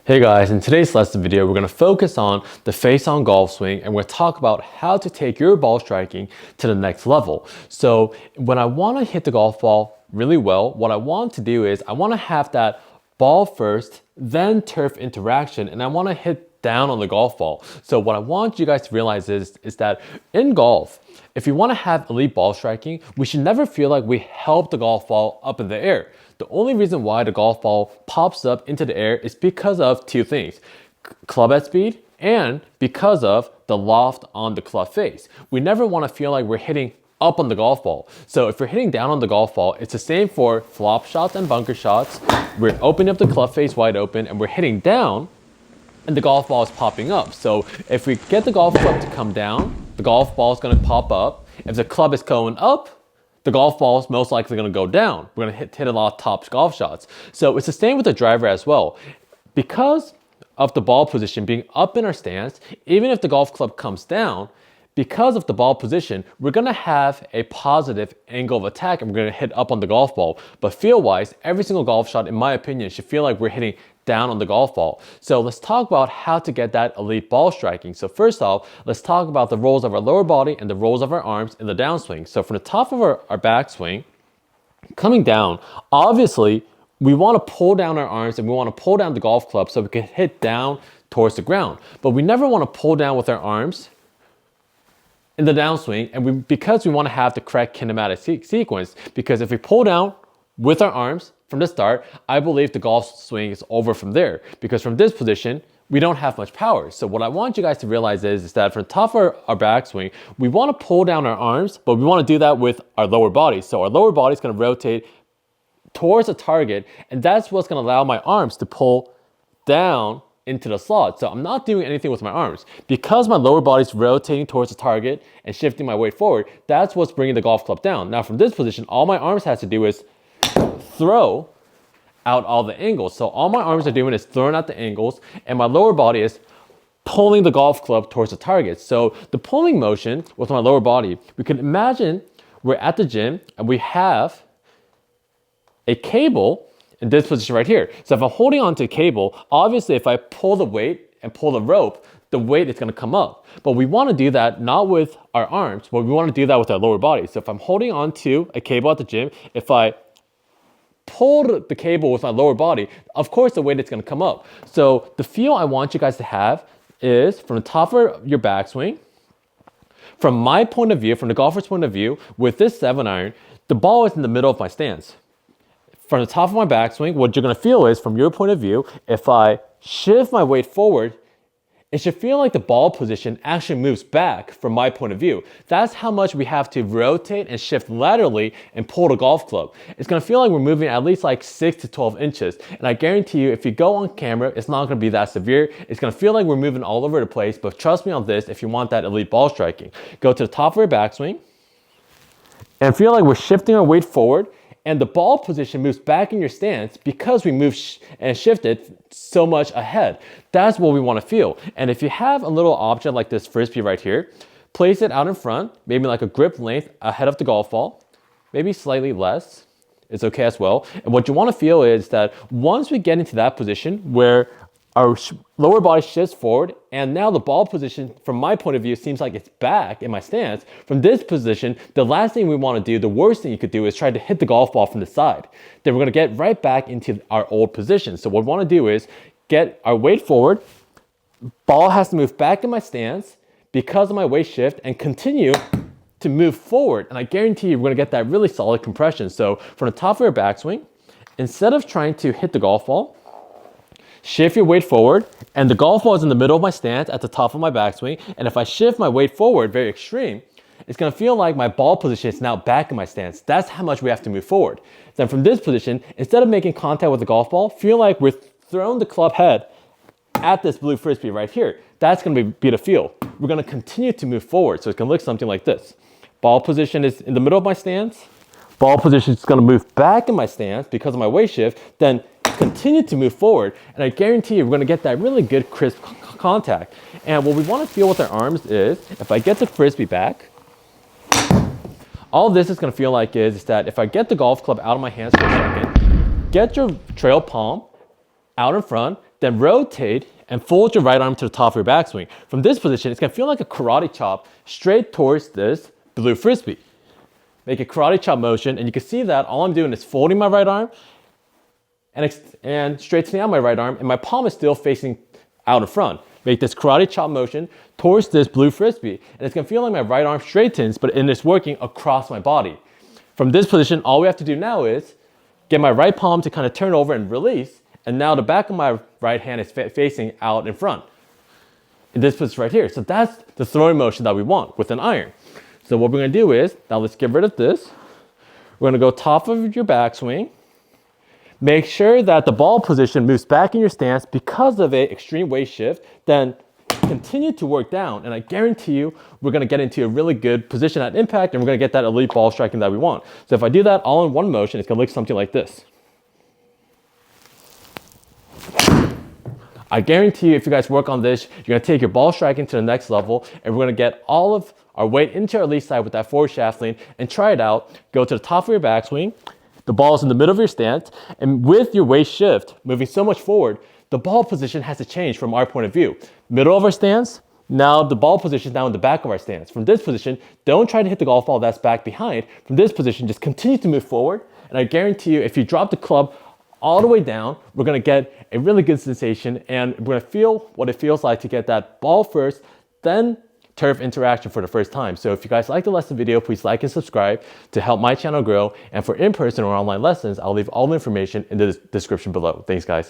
Hey guys, in today's lesson video, we're going to focus on the face-on golf swing and we're going to talk about how to take your ball striking to the next level. So when I want to hit the golf ball really well, what I want to do is I want to have that ball first, then turf interaction, and I want to hit down on the golf ball. So what I want you guys to realize is that in golf, if you want to have elite ball striking, we should never feel like we help the golf ball up in the air. The only reason why the golf ball pops up into the air is because of two things: club head speed and because of the loft on the club face. We never want to feel like we're hitting up on the golf ball. So if we're hitting down on the golf ball, it's the same for flop shots and bunker shots. We're opening up the club face wide open and we're hitting down and the golf ball is popping up. So if we get the golf club to come down, the golf ball is going to pop up. If the club is going up, the golf ball is most likely going to go down. We're going to hit a lot of top golf shots. So it's the same with the driver as well. Because of the ball position being up in our stance, even if the golf club comes down, because of the ball position, we're going to have a positive angle of attack and we're going to hit up on the golf ball. But feel-wise, every single golf shot, in my opinion, should feel like we're hitting down on the golf ball. So let's talk about how to get that elite ball striking. So first off, let's talk about the rolls of our lower body and the rolls of our arms in the downswing. So from the top of our backswing, coming down, obviously, we want to pull down our arms and we want to pull down the golf club so we can hit down towards the ground. But we never want to pull down with our arms in the downswing, and because we want to have the correct kinematic sequence, because if we pull down with our arms from the start, I believe the golf swing is over from there, because from this position, we don't have much power. So what I want you guys to realize is that from the top of our backswing, we want to pull down our arms, but we want to do that with our lower body. So our lower body is going to rotate towards the target, and that's what's going to allow my arms to pull down into the slot. So I'm not doing anything with my arms. Because my lower body's rotating towards the target and shifting my weight forward, that's what's bringing the golf club down. Now from this position, all my arms has to do is throw out all the angles. So all my arms are doing is throwing out the angles, and my lower body is pulling the golf club towards the target. So the pulling motion with my lower body, we can imagine we're at the gym and we have a cable in this position right here. So if I'm holding onto a cable, obviously if I pull the weight and pull the rope, the weight is going to come up. But we want to do that not with our arms, but we want to do that with our lower body. So if I'm holding onto a cable at the gym, if I pull the cable with my lower body, of course the weight is going to come up. So the feel I want you guys to have is from the top of your backswing, from my point of view, from the golfer's point of view, with this 7-iron, the ball is in the middle of my stance. From the top of my backswing, what you're going to feel is, from your point of view, if I shift my weight forward, it should feel like the ball position actually moves back from my point of view. That's how much we have to rotate and shift laterally and pull the golf club. It's going to feel like we're moving at least like 6 to 12 inches. And I guarantee you, if you go on camera, it's not going to be that severe. It's going to feel like we're moving all over the place. But trust me on this, if you want that elite ball striking, go to the top of your backswing and feel like we're shifting our weight forward, and the ball position moves back in your stance because we moved and shifted so much ahead. That's what we want to feel. And if you have a little object like this frisbee right here, place it out in front, maybe like a grip length ahead of the golf ball, maybe slightly less. It's okay as well. And what you want to feel is that once we get into that position where our lower body shifts forward, and now the ball position, from my point of view, seems like it's back in my stance. From this position, the last thing we want to do, the worst thing you could do, is try to hit the golf ball from the side. Then we're going to get right back into our old position. So what we want to do is get our weight forward, ball has to move back in my stance because of my weight shift, and continue to move forward. And I guarantee you we're going to get that really solid compression. So from the top of your backswing, instead of trying to hit the golf ball, shift your weight forward, and the golf ball is in the middle of my stance at the top of my backswing. And if I shift my weight forward very extreme, it's going to feel like my ball position is now back in my stance. That's how much we have to move forward. Then from this position, instead of making contact with the golf ball, feel like we're throwing the club head at this blue frisbee right here. That's going to be the feel. We're going to continue to move forward. So it's going to look something like this. Ball position is in the middle of my stance. Ball position is going to move back in my stance because of my weight shift. Then continue to move forward, and I guarantee you we're going to get that really good crisp contact. And what we want to feel with our arms is, if I get the frisbee back, all this is going to feel like is that if I get the golf club out of my hands for a second, get your trail palm out in front, Then rotate and fold your right arm to the top of your backswing. From this position, it's gonna feel like a karate chop straight towards this blue frisbee. Make a karate chop motion, and you can see that all I'm doing is folding my right arm and straightening out my right arm, and my palm is still facing out in front. Make this karate chop motion towards this blue frisbee, and it's gonna feel like my right arm straightens, but it's working across my body. From this position, all we have to do now is get my right palm to kind of turn over and release, and now the back of my right hand is facing out in front. In this position right here. So that's the throwing motion that we want with an iron. So what we're gonna do is, now let's get rid of this. We're gonna go top of your backswing. Make sure that the ball position moves back in your stance because of an extreme weight shift. Then continue to work down, and I guarantee you we're gonna get into a really good position at impact, and we're gonna get that elite ball striking that we want. So if I do that all in one motion, it's gonna look something like this. I guarantee you if you guys work on this, you're gonna take your ball striking to the next level, and we're gonna get all of our weight into our elite side with that forward shaft lean, and try it out. Go to the top of your backswing. The ball is in the middle of your stance, and with your weight shift, moving so much forward, the ball position has to change from our point of view. Middle of our stance, now the ball position is now in the back of our stance. From this position, don't try to hit the golf ball that's back behind. From this position, just continue to move forward, and I guarantee you, if you drop the club all the way down, we're gonna get a really good sensation, and we're gonna feel what it feels like to get that ball first, then turf interaction for the first time. So if you guys like the lesson video, please like and subscribe to help my channel grow. And for in-person or online lessons, I'll leave all the information in the description below. Thanks, guys.